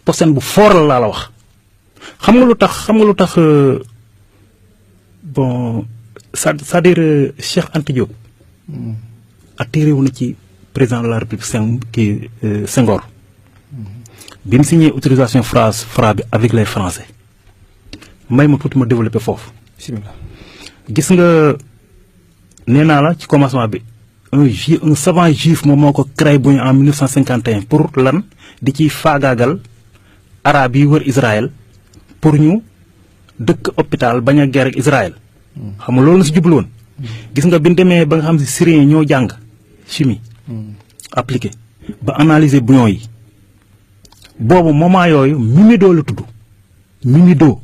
posen bu fort la la wax xam nga lutax bon c'est-à-dire Cheikh Anta Diop attiré wu na ci président de la République Senghor bi mu signé autorisation Fra bi avec les Français may ma tuuti ma développé foofu. bismillah. gis nga nee naa la ci commencement bi un savant juif moom moo ko créé bu ñu en 1951 pour lan di ci faagaagal arab yi wër Israël pour ñu dëkk hôpital bañ a guerre ak Israël. xam nga loolu la si jublu woon. gis nga bi ñu demee ba nga xam si Syriens ñoo jàng chimie. appliqué ba analyser bouillon yi. boobu moment yooyu Mimido la tudd Mimido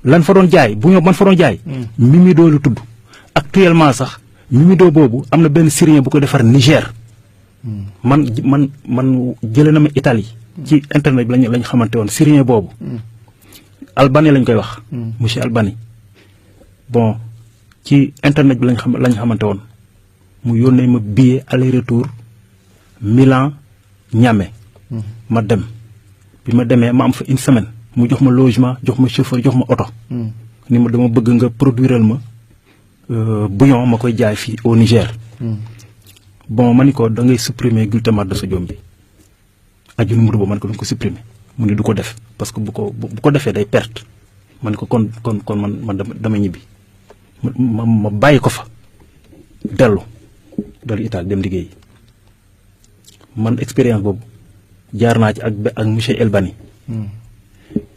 lan fa doon jaay bouillon ban fa doon jaay. Mimido la tudd actuellement sax Mimido boobu am na benn Syrien bu ko defar Niger. man jëlee na ma Italie. ci internet bi lañ xamante woon Syrien boobu. Albani lañ koy wax. monsieur Albani. bon ci internet bi lañ xamante woon mu yónnee ma billet aller retour Milan Niamey. ma dem bi ma demee ma am fa une semaine mu jox ma logement jox ma chauffeur jox ma oto. ni ma dama bëgg nga produiral ma bouillon ma koy jaay fii au Niger. bon ma ni ko da ngay supprimer glutamate de sodium bi aju numéro boobu man ko du ko supprimer mu ne du ko def parce que bu ko defee day perte man ko kon man dama ñibbi ma bàyyi ko fa dellu Italie dem liggéey man expérience boobu jaar naa ci ak monsieur Elbani.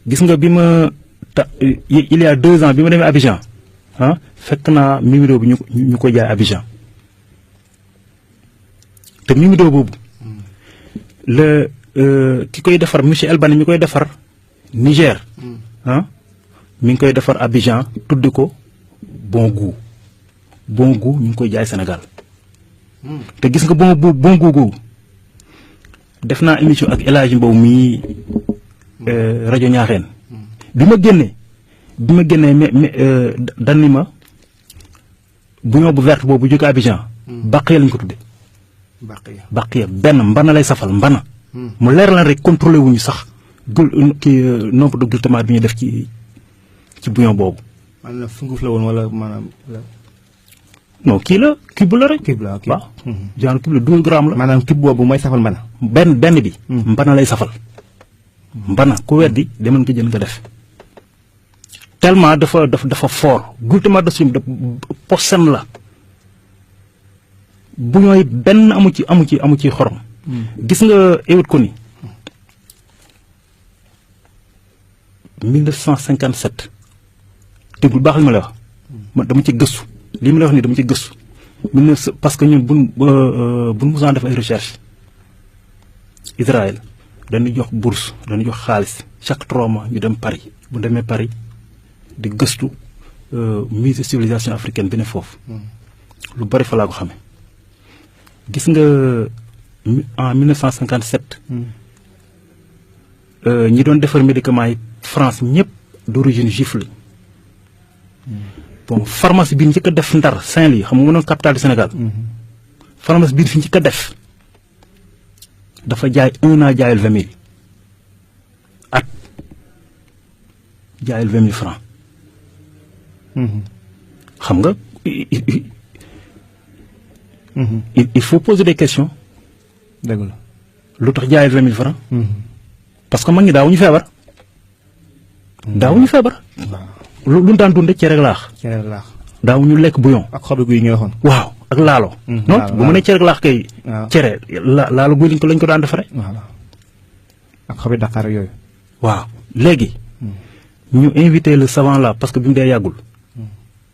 gis nga bi ma il y a 2 ans bi ma demee Abidjan fekk naa Mimido bi ñu ko jaay Abidjan te Mimido boobu le ki koy defar monsieur Elbani mi koy defar Niger. mi ngi koy defar Abidjan tuddi ko bon goût ñu ngi koy jaay Sénégal. te gis nga bon goût googu def naa émission ak El Hadji Mbow mii rajo Ñaaxeen. bi ma génnee danni ma bouillon bu verte boobu jóge Abidjan. Baqiya lañ ko tudde Baqiya benn mbana lay safal mbana. mu leer la rek contrôlé wuñu sax nombre de glutamate bi ñu def ci bouillon boobu. maanaam sunguf la woon wala maanaam. non kii la cube la rek. cube la ok waaw genre cube la 12 grammes la. maanaam cube boobu mooy safal mbana. benn bi. mbana lay safal. mbana ku weddi demal nga jël nga def. tellement dafa fort glutamate de sodium posen la. bouillon yi benn amu ci xorom. gis nga ewut ko ni 1957 déglu baax li ma lay wax man dama ci gëstu li ma lay wax nii dama ci gëstu parce que ñun buñ musaan def ay recherche Israël dañu jox bourse dañu jox xaalis chaque 3 mois ñu dem Paris bu demee Paris di gëstu musée civilisation africaine bi ne foofu lu bari fa laa ko xamee gis nga en 1957 ñi doon defar médicaments yi France ñëpp d'origine juif la bon pharmacie bi njëkk a def Ndar Saint-Louis xam nga mu doon capitale du Sénégal. pharmacie bi fi njëkk a def dafa jaay 1 an jaayul 20 000 at jaayul 20 000 francs. xam nga il faut poser des questions. dëgg la lu tax jaayul 20 000 francs. parce que mag ñi daawuñu feebar. daawuñu feebar. lu ñu daan dundee cere laax. cere laax. daawuñu lekk bouillon. ak xobi guy ñu waxoon. waaw ak laalo. non bu ma nee cere laax kay. cere laalo guy lañ ko daan defaree. waaw ak xobi Dakar yooyu. waaw léegi. ñu invité le savant là parce que bi mu dee yàggul.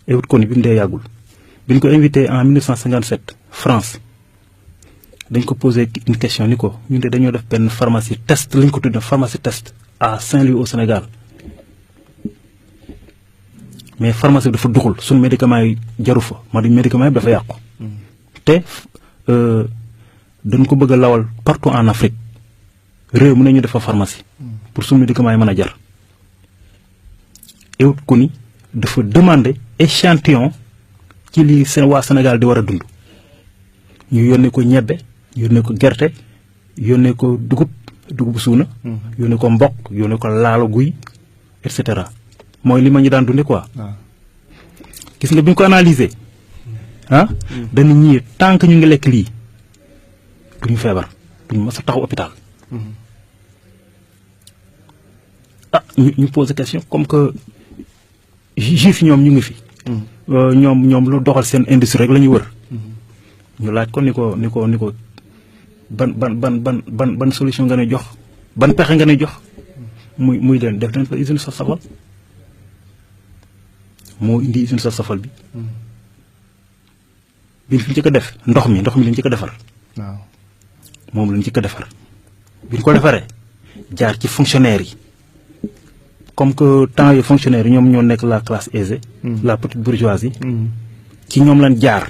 Ewut Koni bi mu dee yàggul. bi ñu ko invité en 1957 France dañ ko posé une question ni ko ñun de dañoo def benn pharmacie test lañ ko tuddee pharmacie test à Saint-Louis au Sénégal. mais pharmacie bi dafa duxul suñu médicament yi jaru fa ma di médicament yi dafa yàqu. te dañ ko bëgg a lawal partout en Afrique réew mu ne ñu defa pharmacie. pour suñu médicament yi mën a jar. Ewut Koni dafa demander échantillon ci lii seen waa Sénégal di war a dund. ñu yónnee ko ñebbe yónnee ko gerte yónnee ko dugub dugub suuna. yónnee ko mboq yónnee ko laalo guy et cetera mooy li ma ñu daan dunde quoi. gis nga bi ñu ko analyser ah. dañu ñii tant que ñu ngi lekk lii duñu feebar duñu mës a taxaw hôpital. ah ñu pose question comme que juif ñoom ñu ngi fi. ñoom lu doxal seen industrie rek la ñuy wër. ñu laaj ko ni ko ban solution nga ne jox ban pexe nga ne jox muy leen def leen fa usine saf-safal moo indi usine saf-safal bi. bi ñu fi njëkk a def ndox mi lañ njëkk a defar. waaw moom lañ njëkk a defar. bi ñu ko defaree jaar ci fonctionnaire yi comme que temps yi fonctionnaire yi ñoom ñoo nekk la classe aisée. la petite bourgeoisie. ci ñoom lañ jaar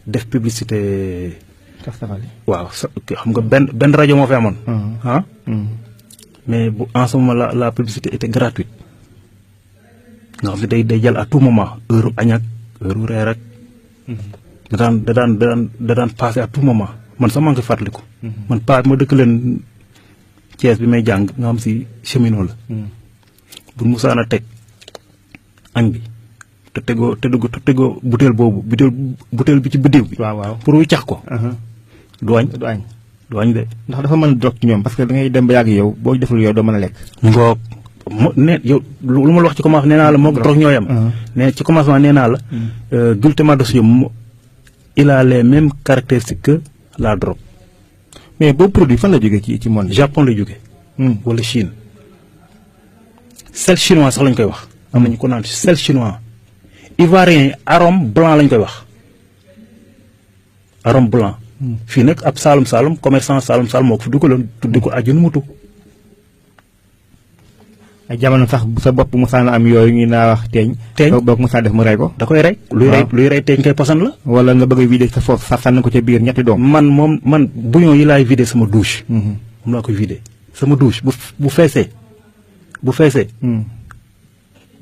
def publicité. waaw xam nga benn rajo moo fi amoon. mais bu en ce moment la publicité était gratuite. nga xam ne day jël à tout moment heure añ ak heure reer ak. da daan passé à tout moment man sax maa ngi koy fàttaliku. man ma dëkk leen Thiès bi may jàng nga xam si cheminot la. bu musaan a teg añ bi te tegoo butéel boobu butéel bi ci biddiw bi. waaw pour wu cax ko. du añ de. ndax dafa mën a dog ci ñoom parce que da ngay dem ba yàgg yow boo deful yow doo mën a lekk. ngoog yow lu ma la wax ci commencement nee naa la moom drogue ñoo yem. ne ci commencement nee naa la. glutamate de sodium il a les mêmes caractéristiques que la drogue. mais boobu produit fan la jógee ci monde. Japon la jógee. wala Chine. sel chinois sax lañ koy wax. am nañu ko naan sel chinois. ivoirien arôme blanc lañ koy wax. arôme blanc. fii nag ab Saalum commerçant Saalum moo ko fi dugaloon tuddi ko aju nu mu tudd. ay jamono sax sa bopp mosaan am yooyu ñu naa wax teeñ. boo ko mosaan def mu rey ko. da koy rey. luy rey teeñ koy posan la. wala nga bëgg a vider sa foofu sax sànni ko ca biir ñetti doom. man bouillon yi laay vider sama douche. moom laa koy vider sama douche bu feesee.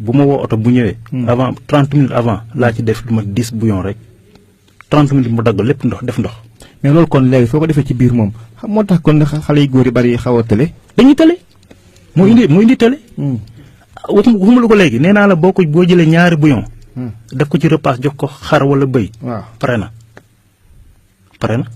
bu ma woo oto bu ñëwee. avant 30 minutes avant laa ci def lu ma 10 bouillon rek 30 minutes mu dagg lépp def ndox. mais loolu kon léegi soo ko defee ci biir moom xam moo tax kon xale yu góor yi bari xaw a tële. dañuy tële. moo indi tële. waxuma la ko léegi nee naa la boo jëlee ñaari bouillon. def ko ci repas jox ko xar wala bëy. waaw pare na.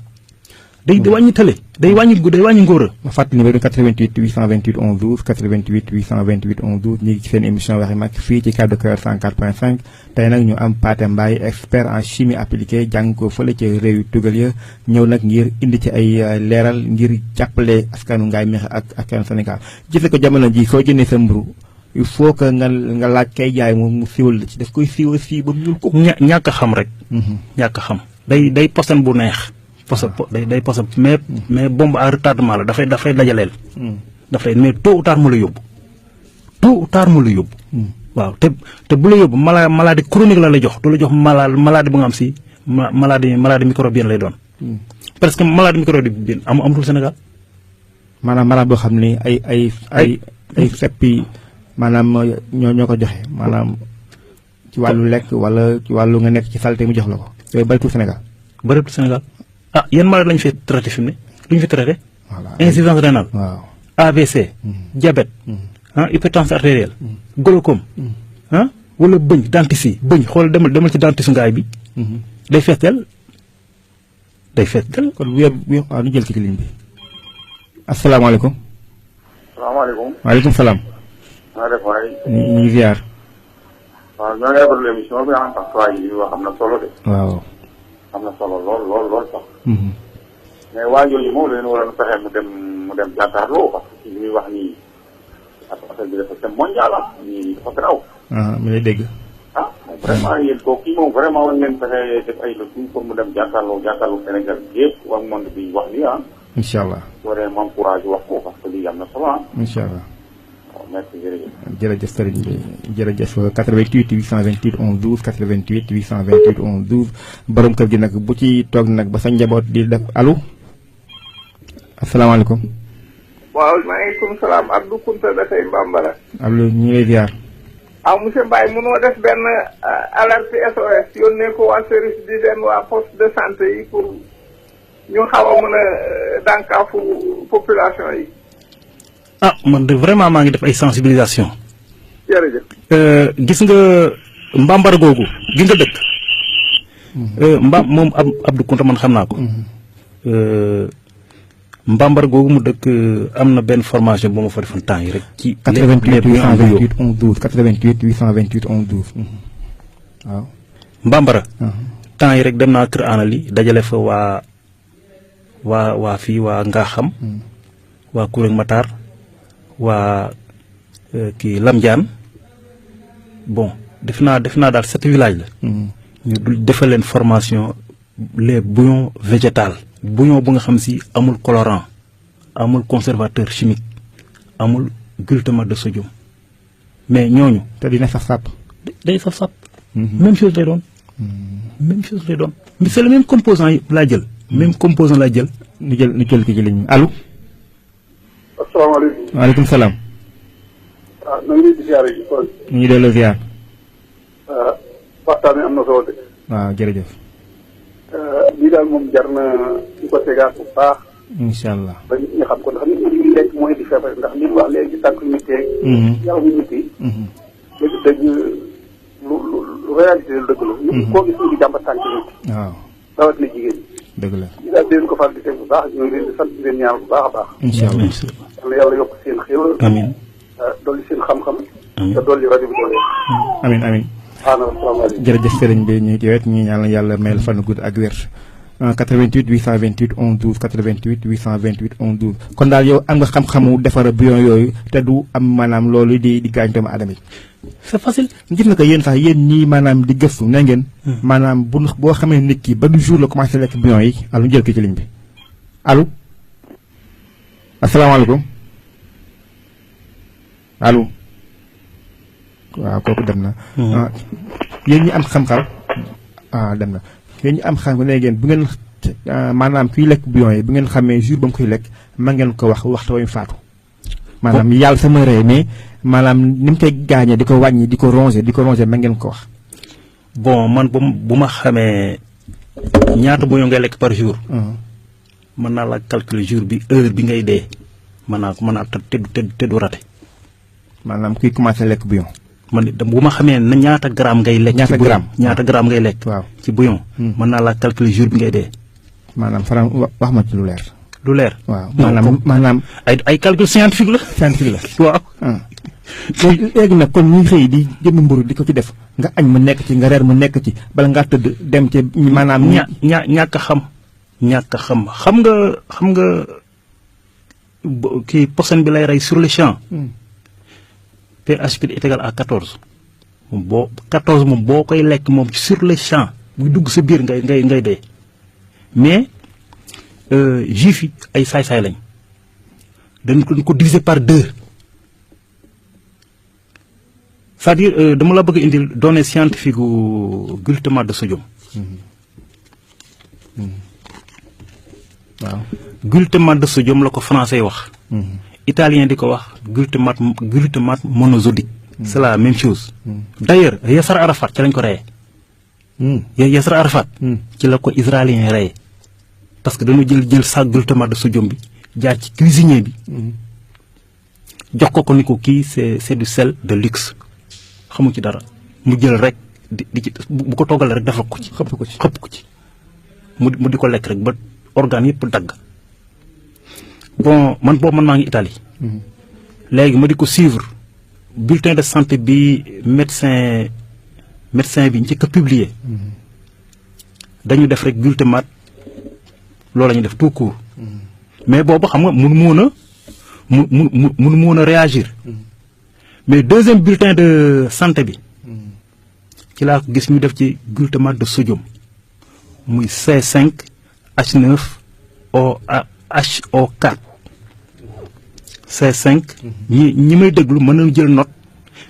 day wàññi tële day wàññi ngóora. ma fàttali numéro 88 828 11 12 88 828 11 12 ñu ngi ci seen émission waxi mag fii ci Cap de Cœur 104.5 tey nag ñu am Pathé Mbaye expert en chimie appliquée jàng ko fële ci réew yu tugal ya ñëw nag ngir indi ci ay leeral ngir jàppale askanu Ngaye Mékhé ak askanu Sénégal gis ko jamono ji soo jëndee sa mburu il faut que nga laaj kay jaay mu siwal la ci daf koy siwal fii ba mu ñuul ko. ñàkk a xam rek. ñàkk a xam day posan bu neex. day posan mais bombe à retardement la dafay dajaleel. mais tôt ou tard mu la yóbbu. waaw te bu la yóbbu maladie chronique la lay jox du la jox maladie bu nga am si maladie microbienne lay doon. parce que maladie microbienne amatul Sénégal. maanaam malade boo xam ni ay seppi maanaam ñoo ko joxe maanaam ci wàllu lekk wala ci wàllu nga nekk ci saleté mu jox la ko yooyu bëritul Sénégal. ah yan malade lañu fi traité fi mu ne lu ñu fi traité. voilà insuffisance rénale. waaw AVC. diabète. hypertension artérielle. glaucome. wala bëñ dentiste yi xool demal ci dentiste ngaay bi. day fees del. kon waaw ñu jël ci ligne bi. asalaamaaleykum. salaamaaleykum. waaleykum salaam. maa def waay. ñu ngi ziar. waaw ñoo ngi rafetlu émission bi en tant que waa ji wax am na solo de. waaw. am na solo lool sax. mais waa jooju moom la ñu waroon fexe mu dem jàkkaarloo parce que li muy wax nii affaire bi dafa c'est mondial nii dafa garaaw. mi lay dégg. moom vraiment yéen kooku kii moom vraiment war ngeen fexe def ay le tout pour mu dem jàkkaarloo Sénégal yëpp waa monde bi wax nii incha allah. waree moom courage wax ko parce que lii am na solo incha allah. merci jërëjëf sëriñ bi jërëjëf 88 828 11 12 88 828 11 12 borom kër gi nag bu ci toog nag ba sa njaboot di def allo asalaamaaleykum. waaw maaleykum salaam Abdou Kounta dafay Mbambara. Abdou ñu ngi lay ziar. monsieur Mbaye mënoo def benn alerte SOS yónnee ko waa service d'hygiène waa poste de santé yi pour ñu xaw a mën a dànkaafu population yi. man de vraiment maa ngi def ay sensibilisation. jërëjëf. gis nga mbambara googu gi nga dëkk. moom Abdou Kounta man xam naa ko. mbambara googu mu dëkk am na benn formation bu ma fa defoon temps yi rek. ci 88 828 11 12 88 828 11 12. waaw. mbambara. temps yi rek dem naa kër Anali dajale fa waa fii waa Ngaxam. waa Koureg Matar. waa kii Lamdiane. bon def naa daal 7 villages la. ñu defal leen formation les bouillons végétales. bouillon bu nga xam si amul colorant amul conservateur chimique amul glutamate de sodium mais ñooñu. te dina saf sàpp. day saf sàpp. même chose lay doon. même chose lay doon. mais c'est le même composant yi laa jël. même composant laa jël. ñu jël ki ci ligne bi allo. asalaamaaleykum. waaleykum salaam. na ngi di ziare ji kon. ñu ngi delloo ziar. waxtaan wi am na solo de. waaw jërëjëf. lii daal moom jar na ñu ko tegaat bu baax. incha allah. ba nit ñi xam ko ndax nit ñi li lekk mooy di feebar ndax li wax léegi tànk nit yeeg. yàlla bu nit yi. dëgg lu réalité la dëgg la. nit koo gis ñu ngi jàmbat tànk nit. waaw. rawat na jigéen ñi. dëgg la. lii daal dinañ ko faral di teg bu baax ñu ngi leen di sant di leen ñaanal bu baax a baax. incha allah. yàlla yokk seen xéwal. amiin. dolli seen xam-xam. amiin te dolli rajo bi doole. amiin amiin. jërëjëf sëriñ bi ñu ci wet ñu ñaanal yàlla may la fan gudd ak wér 88 828 11 12 88 828 11 12 kon daal yow am nga xam-xamu defara bouillon yooyu te du am maanaam loolu di gaañ doomu aadama yi. c'est facile. gis nga ko yéen sax yéen ñii maanaam di gëstu ne ngeen. maanaam boo xamee nit ki ban jour la commencé lekk bouillon yi allo jël ki ci ligne bi allo asalaamaaleykum allo. waaw kooku dem na. yéen ñi am xam-xam. dem na yéen ñi am xam-xam ne ngeen bu ngeen maanaam kuy lekk bouillon yi bu ngeen xamee jour ba mu koy lekk ma ngeen ko wax waxtu wa ñu faatu. maanaam yàlla sama rey mais maanaam ni mu koy gaañee di ko wàññi di ko ronger ma ngeen ko wax. bon man bu ma xamee ñaata bouillon ngay lekk par jour. mën naa la calculer jour bi heure bi ngay dee. mën naa te du rate. maanaam kuy commencé lekk bouillon. man bu ma xamee na ñaata gramme ngay lekk. ñaata gramme ngay lekk. waaw ci bouillon. mën naa laa calculer jour bi ngay dee. maanaam Faram wax ma ci lu leer. lu leer. waaw maanaam ay calcul scientifique la. scientifique la waaw. léegi nag kon ñuy xëy di jënd mburu di ko ci def nga añ mu nekk ci nga reer mu nekk ci bala ngaa tëdd dem ci maanaam. ñàkk a xam. xam nga kii poson bi lay rey sur le champ. pH bi est égal à 14 moom boo koy lekk moom sur le champ buy dugg sa biir ngay dee mais juif yi ay saay-saay lañ dañ ko diviser par 2 c'est-à-dire dama la bëgg indil données scientifique gu glutamate de sodium. waaw glutamate de sodium la ko français wax. italien di ko wax glutamate monosodique. c'est la même chose. d'ailleurs Yasser Arafat ci lañ ko reyee. Yasser Arafat. ci la ko israélien reyee. parce que dañoo jël sac glutamate de sodium bi jaar ci cuisinier bi. jox ko ni ko kii c'est du sel de luxe xamu ci dara mu jël rek di ci bu ko toggalee rek defal ko ci. xëpp ko ci mu di ko lekk rek ba organes yëpp dagg. bon man maa ngi Italie. léegi ma di ko suivre bulletin de santé bi médecin bi njëkk a publier. dañu def rek glutamate loolu la ñu def tout court. mais boobu xam nga mënu woon a réagir. mais deuxième bulletin de santé bi. ci laa ko gis ñu def ci glutamate de sodium muy C5H9OH-O4. C5. ñi may déglu mën nañu jël note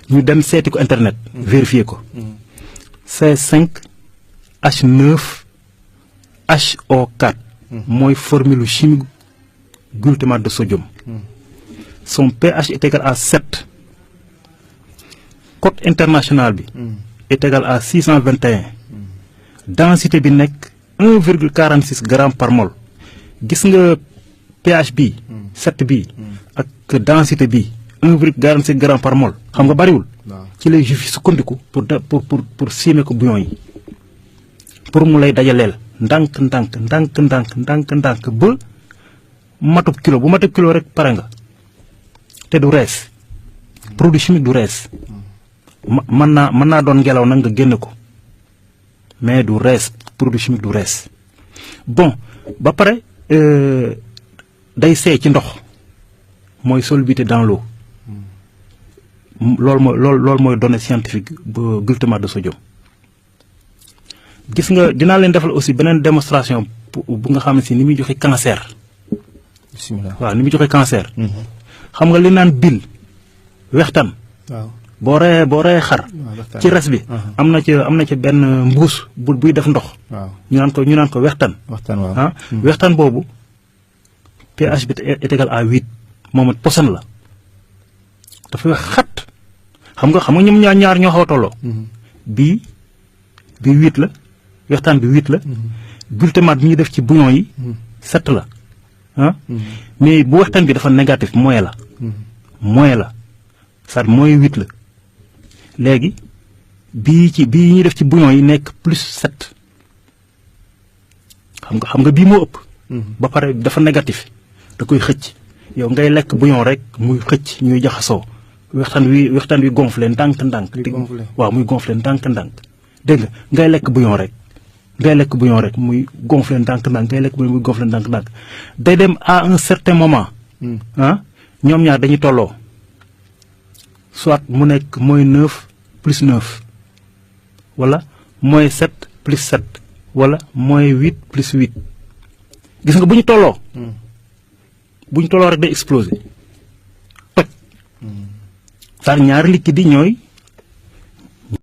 ñu dem seeti ko internet. vérifier ko. C5H9HO4. mooy formule chimique glutamate de sodium. son pH est égal à 7. code international bi. est égal à 621. densité bi nekk 1,46 gramme par mol. gis nga pH bi 7 bi ak que densité bi 1,46 grammes par mol xam nga bariwul. ci lay juif yi sukkandiku pour siime ko bouillon yi pour mu lay dajaleel ndànk ba matub kilo bu matub kilo rek pare nga te du rees produit chimique du rees mën naa doon ngelaw nag nga génne ko mais du rees produit chimique du rees bon ba pare day seey ci ndox mooy solubilité dans l'eau loolu mooy donnée scientifique ba glutamate de sodium gis nga dinaa leen defal aussi beneen démonstration bu nga xam ne si ni muy joxe cancer. bismillah waaw ni muy joxe cancer. xam nga li naan bil wextaan. waaw boo reyee xar. ci res bi. am na ci benn mbuus buy def ndox. waaw ñu naan ko wextaan. waxtaan waaw ah wextaan boobu pH bi est égal à 8 moom it poson la dafa wex xat xam nga ñoom ñaar ñoo xaw a tolloo. bii 8 la wextaan bi 8 la. glutamate bi ñuy def ci bouillon yi. 7 la ah. mais bu wextaan bi dafa négatif moyen la. moyen la c'est-à-dire moyen 8 la léegi bii ñuy def ci bouillon yi nekk plus 7 xam nga bii moo ëpp. ba pare dafa négatif da koy xëcc yow ngay lekk bouillon rek muy xëcc ñuy jaxasoo wextaan wi gonflé ndànk-ndànk. waaw muy gonflé ndànk-ndànk dégg nga ngay lekk bouillon rek muy gonflé ndànk-ndànk ngay lekk bouillon muy gonflé ndànk-ndànk day dem à un certain moment. ah ñoom ñaar dañuy tolloo soit mu nekk mooy 9 plus 9 wala mooy 7 plus 7 wala mooy 8 plus 8 gis nga bu ñu tolloo. rek day exploser toj. c'est-à-dire ñaari liquide yi